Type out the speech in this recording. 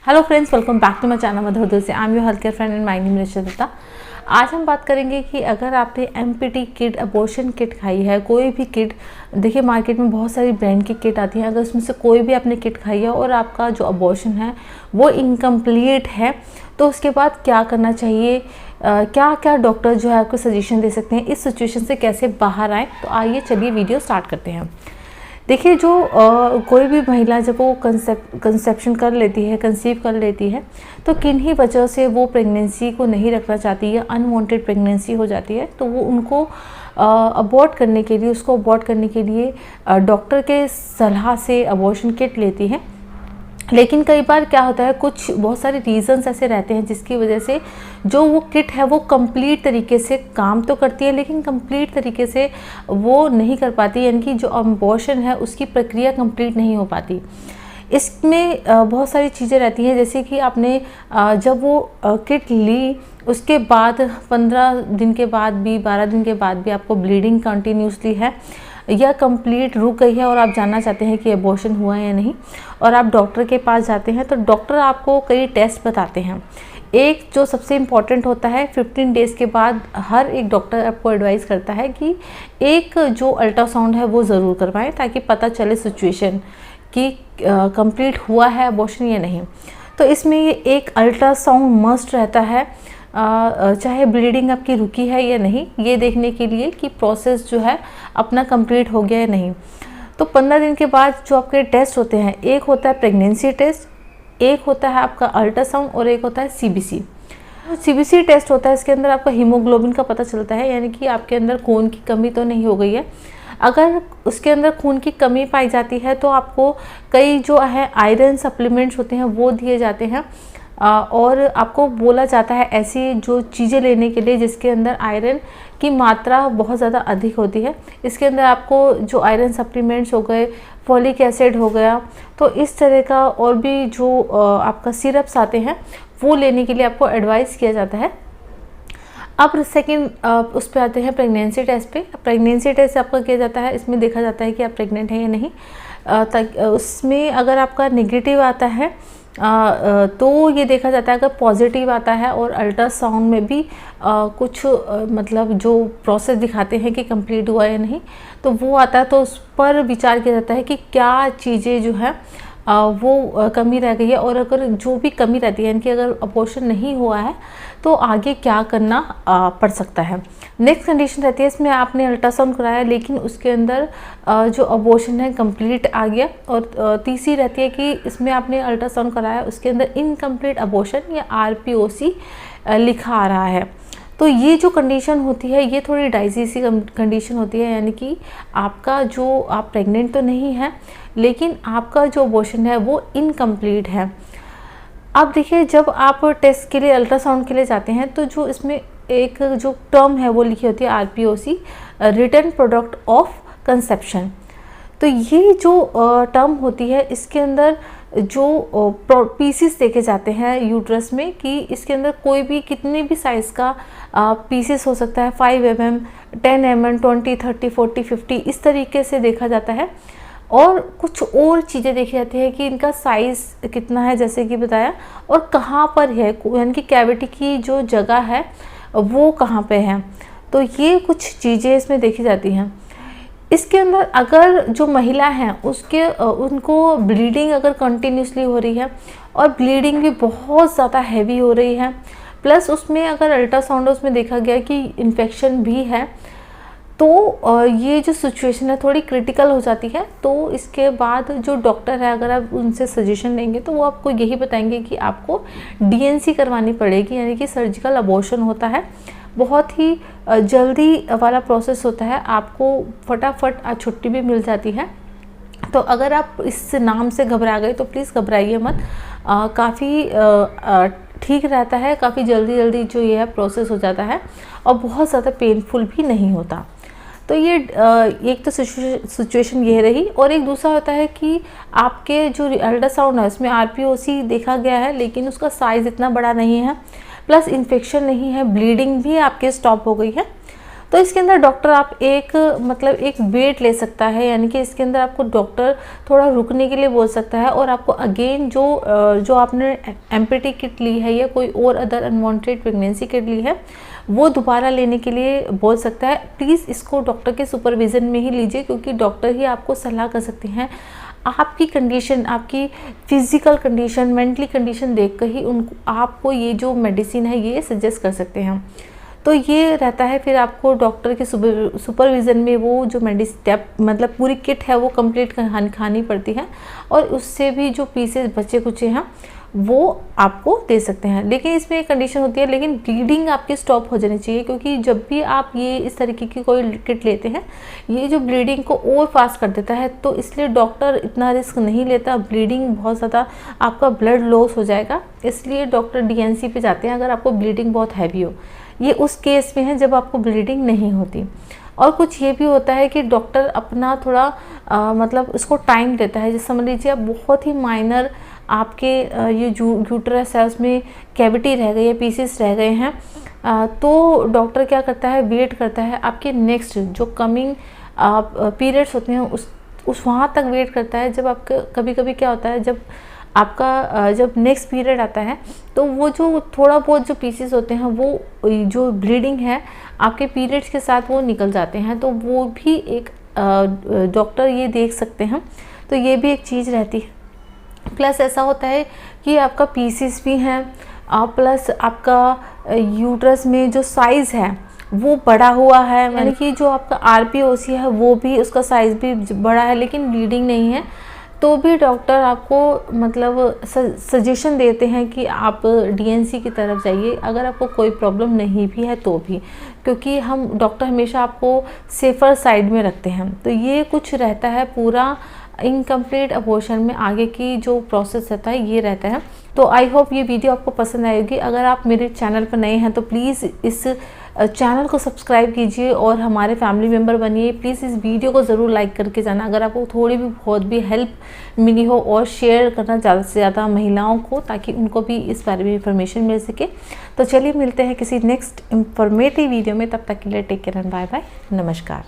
Hello friends, welcome back to my channel Madhur से। I am your health care friend and my name is Datta. आज हम बात करेंगे कि अगर आपने एमपीटी किट, अबॉर्शन किट खाई है, कोई भी किट, देखिए मार्केट में बहुत सारी ब्रांड की किट आती है, अगर उसमें से कोई भी आपने किट खाई है और आपका जो अबॉर्शन है वो इनकम्प्लीट है तो उसके बाद क्या करना चाहिए, क्या क्या डॉक्टर जो है आपको सजेशन दे सकते हैं, इस सिचुएशन से कैसे बाहर आए। तो आइए चलिए वीडियो स्टार्ट करते हैं। देखिए जो कोई भी महिला जब वो कंसेप्शन कर लेती है, कंसीव कर लेती है, तो किन्हीं वजह से वो प्रेगनेंसी को नहीं रखना चाहती है, अनवांटेड प्रेगनेंसी हो जाती है, तो वो उनको अबॉर्ट करने के लिए, उसको अबॉर्ट करने के लिए डॉक्टर के सलाह से अबॉर्शन किट लेती है। लेकिन कई बार क्या होता है, कुछ बहुत सारे रीज़न्स ऐसे रहते हैं जिसकी वजह से जो वो किट है वो कंप्लीट तरीके से काम तो करती है लेकिन कंप्लीट तरीके से वो नहीं कर पाती, यानी कि जो अबॉर्शन है उसकी प्रक्रिया कंप्लीट नहीं हो पाती। इसमें बहुत सारी चीज़ें रहती हैं, जैसे कि आपने जब वो किट ली उसके बाद 15 दिन के बाद भी, 12 दिन के बाद भी आपको ब्लीडिंग कंटिन्यूसली है या कंप्लीट रुक गई है और आप जानना चाहते हैं कि अबॉर्शन हुआ है या नहीं, और आप डॉक्टर के पास जाते हैं तो डॉक्टर आपको कई टेस्ट बताते हैं। एक जो सबसे इम्पॉर्टेंट होता है, 15 डेज़ के बाद हर एक डॉक्टर आपको एडवाइस करता है कि एक जो अल्ट्रासाउंड है वो ज़रूर करवाएं ताकि पता चले सिचुएशन कि कंप्लीट हुआ है अबॉर्शन या नहीं। तो इसमें ये एक अल्ट्रासाउंड मस्ट रहता है, चाहे ब्लीडिंग आपकी रुकी है या नहीं, ये देखने के लिए कि प्रोसेस जो है अपना कंप्लीट हो गया या नहीं। तो 15 दिन के बाद जो आपके टेस्ट होते हैं, एक होता है प्रेगनेंसी टेस्ट, एक होता है आपका अल्ट्रासाउंड और एक होता है सीबीसी। सीबीसी टेस्ट होता है, इसके अंदर आपका हीमोग्लोबिन का पता चलता है, यानी कि आपके अंदर खून की कमी तो नहीं हो गई है। अगर उसके अंदर खून की कमी पाई जाती है तो आपको कई जो है आयरन सप्लीमेंट्स होते हैं वो दिए जाते हैं, और आपको बोला जाता है ऐसी जो चीज़ें लेने के लिए जिसके अंदर आयरन की मात्रा बहुत ज़्यादा अधिक होती है। इसके अंदर आपको जो आयरन सप्लीमेंट्स हो गए, फॉलिक एसिड हो गया, तो इस तरह का और भी जो आपका सिरप्स आते हैं वो लेने के लिए आपको एडवाइस किया जाता है। अब सेकंड उस पे आते हैं प्रेगनेंसी टेस्ट पे। प्रेगनेंसी टेस्ट आपका किया जाता है, इसमें देखा जाता है कि आप प्रेग्नेंट हैं या नहीं। उसमें अगर आपका नेगेटिव आता है तो ये देखा जाता है, अगर पॉजिटिव आता है और अल्ट्रासाउंड में भी कुछ मतलब जो प्रोसेस दिखाते हैं कि कंप्लीट हुआ या नहीं, तो वो आता है, तो उस पर विचार किया जाता है कि क्या चीज़ें जो है वो कमी रह गई है, और अगर जो भी कमी रहती है, यानी कि अगर अबॉर्शन नहीं हुआ है तो आगे क्या करना पड़ सकता है। नेक्स्ट कंडीशन रहती है, इसमें आपने अल्ट्रासाउंड कराया लेकिन उसके अंदर जो अबॉर्शन है कंप्लीट आ गया, और तीसरी रहती है कि इसमें आपने अल्ट्रासाउंड कराया उसके अंदर इनकम्प्लीट अबॉर्शन या आरपीओसी लिखा आ रहा है। तो ये जो कंडीशन होती है ये थोड़ी डाइसी सी कंडीशन होती है, यानी कि आपका जो आप प्रेग्नेंट तो नहीं है लेकिन आपका जो अबॉर्शन है वो इनकम्प्लीट है। अब देखिए, जब आप टेस्ट के लिए, अल्ट्रासाउंड के लिए जाते हैं तो जो इसमें एक जो टर्म है वो लिखी होती है आरपीओसी, रिटर्न प्रोडक्ट ऑफ कंसेप्शन। तो ये जो टर्म होती है इसके अंदर जो पीसीस देखे जाते हैं यूट्रस में कि इसके अंदर कोई भी कितने भी साइज़ का पीसीस हो सकता है, 5 mm, 10 mm, 20, 30, 40, 50, इस तरीके से देखा जाता है। और कुछ और चीज़ें देखी जाती है कि इनका साइज़ कितना है, जैसे कि बताया, और कहाँ पर है, यानी कि कैविटी की जो जगह है वो कहाँ पे है। तो ये कुछ चीज़ें इसमें देखी जाती हैं। इसके अंदर अगर जो महिला हैं उनको ब्लीडिंग अगर कंटिन्यूसली हो रही है और ब्लीडिंग भी बहुत ज़्यादा हैवी हो रही है, प्लस उसमें अगर अल्ट्रासाउंड उसमें देखा गया कि इन्फेक्शन भी है, तो ये जो सिचुएशन है थोड़ी क्रिटिकल हो जाती है। तो इसके बाद जो डॉक्टर है, अगर आप उनसे सजेशन लेंगे तो वो आपको यही बताएंगे कि आपको डीएनसी करवानी पड़ेगी, यानी कि सर्जिकल अबॉर्शन होता है। बहुत ही जल्दी वाला प्रोसेस होता है, आपको फटाफट छुट्टी भी मिल जाती है। तो अगर आप इस नाम से घबरा गए तो प्लीज़ घबराइए मत, काफ़ी ठीक रहता है, काफ़ी जल्दी जो ये है प्रोसेस हो जाता है और बहुत ज़्यादा पेनफुल भी नहीं होता। तो ये एक तो सिचुएशन ये रही, और एक दूसरा होता है कि आपके जो अल्ट्रासाउंड है उसमें आरपीओसी देखा गया है लेकिन उसका साइज़ इतना बड़ा नहीं है, प्लस इन्फेक्शन नहीं है, ब्लीडिंग भी आपके स्टॉप हो गई है। तो इसके अंदर डॉक्टर आप एक वेट ले सकता है, यानी कि इसके अंदर आपको डॉक्टर थोड़ा रुकने के लिए बोल सकता है और आपको अगेन जो आपने एमपीटी किट ली है या कोई और अदर अनवांटेड प्रेगनेंसी किट ली है वो दोबारा लेने के लिए बोल सकता है। प्लीज़ इसको डॉक्टर के सुपरविज़न में ही लीजिए, क्योंकि डॉक्टर ही आपको सलाह कर सकते हैं। आपकी कंडीशन, आपकी फिज़िकल कंडीशन, मेंटली कंडीशन देखकर ही उनको आपको ये जो मेडिसिन है ये सजेस्ट कर सकते हैं। तो ये रहता है, फिर आपको डॉक्टर के सुपरविज़न में वो जो मेडिसिन पूरी किट है वो कंप्लीट खानी पड़ती है, और उससे भी जो पीसेस बचे कुचे हैं वो आपको दे सकते हैं। लेकिन इसमें एक कंडीशन होती है, लेकिन ब्लीडिंग आपकी स्टॉप हो जानी चाहिए, क्योंकि जब भी आप ये इस तरीके की कोई किट लेते हैं ये जो ब्लीडिंग को और फास्ट कर देता है, तो इसलिए डॉक्टर इतना रिस्क नहीं लेता। ब्लीडिंग बहुत ज़्यादा, आपका ब्लड लॉस हो जाएगा, इसलिए डॉक्टर डीएनसी पे जाते हैं अगर आपको ब्लीडिंग बहुत हैवी हो। ये उस केस में है जब आपको ब्लीडिंग नहीं होती। और कुछ ये भी होता है कि डॉक्टर अपना थोड़ा उसको टाइम देता है। जैसे समझ लीजिए आप बहुत ही माइनर आपके ये यूट्रस है उसमें कैविटी रह गई है, पीसेस रह गए हैं, तो डॉक्टर क्या करता है, वेट करता है आपके नेक्स्ट जो कमिंग पीरियड्स होते हैं उस वहाँ तक वेट करता है। जब आपका कभी कभी क्या होता है, जब आपका जब नेक्स्ट पीरियड आता है तो वो जो थोड़ा बहुत जो पीसेस होते हैं वो जो ब्लीडिंग है आपके पीरियड्स के साथ वो निकल जाते हैं, तो वो भी एक डॉक्टर ये देख सकते हैं। तो ये भी एक चीज़ रहती है। प्लस ऐसा होता है कि आपका पीसेस भी हैं, प्लस आपका यूट्रस में जो साइज़ है वो बड़ा हुआ है, यानी कि जो आपका आरपीओसी है वो भी उसका साइज़ भी बड़ा है, लेकिन ब्लीडिंग नहीं है, तो भी डॉक्टर आपको सजेशन देते हैं कि आप डीएनसी की तरफ जाइए, अगर आपको कोई प्रॉब्लम नहीं भी है तो भी, क्योंकि हम डॉक्टर हमेशा आपको सेफ़र साइड में रखते हैं। तो ये कुछ रहता है पूरा इनकम्प्लीट अबॉर्शन में आगे की जो प्रोसेस रहता है ये रहता है। तो आई होप ये वीडियो आपको पसंद आएगी। अगर आप मेरे चैनल पर नए हैं तो प्लीज़ इस चैनल को सब्सक्राइब कीजिए और हमारे फैमिली मेम्बर बनिए। प्लीज़ इस वीडियो को ज़रूर लाइक करके जाना अगर आपको थोड़ी भी बहुत भी हेल्प मिली हो, और शेयर करना ज़्यादा से ज़्यादा महिलाओं को, ताकि उनको भी इस बारे में इंफॉर्मेशन मिल सके। तो चलिए मिलते हैं किसी नेक्स्ट इंफॉर्मेटिव वीडियो में, तब तक के लिए take care and bye bye, नमस्कार।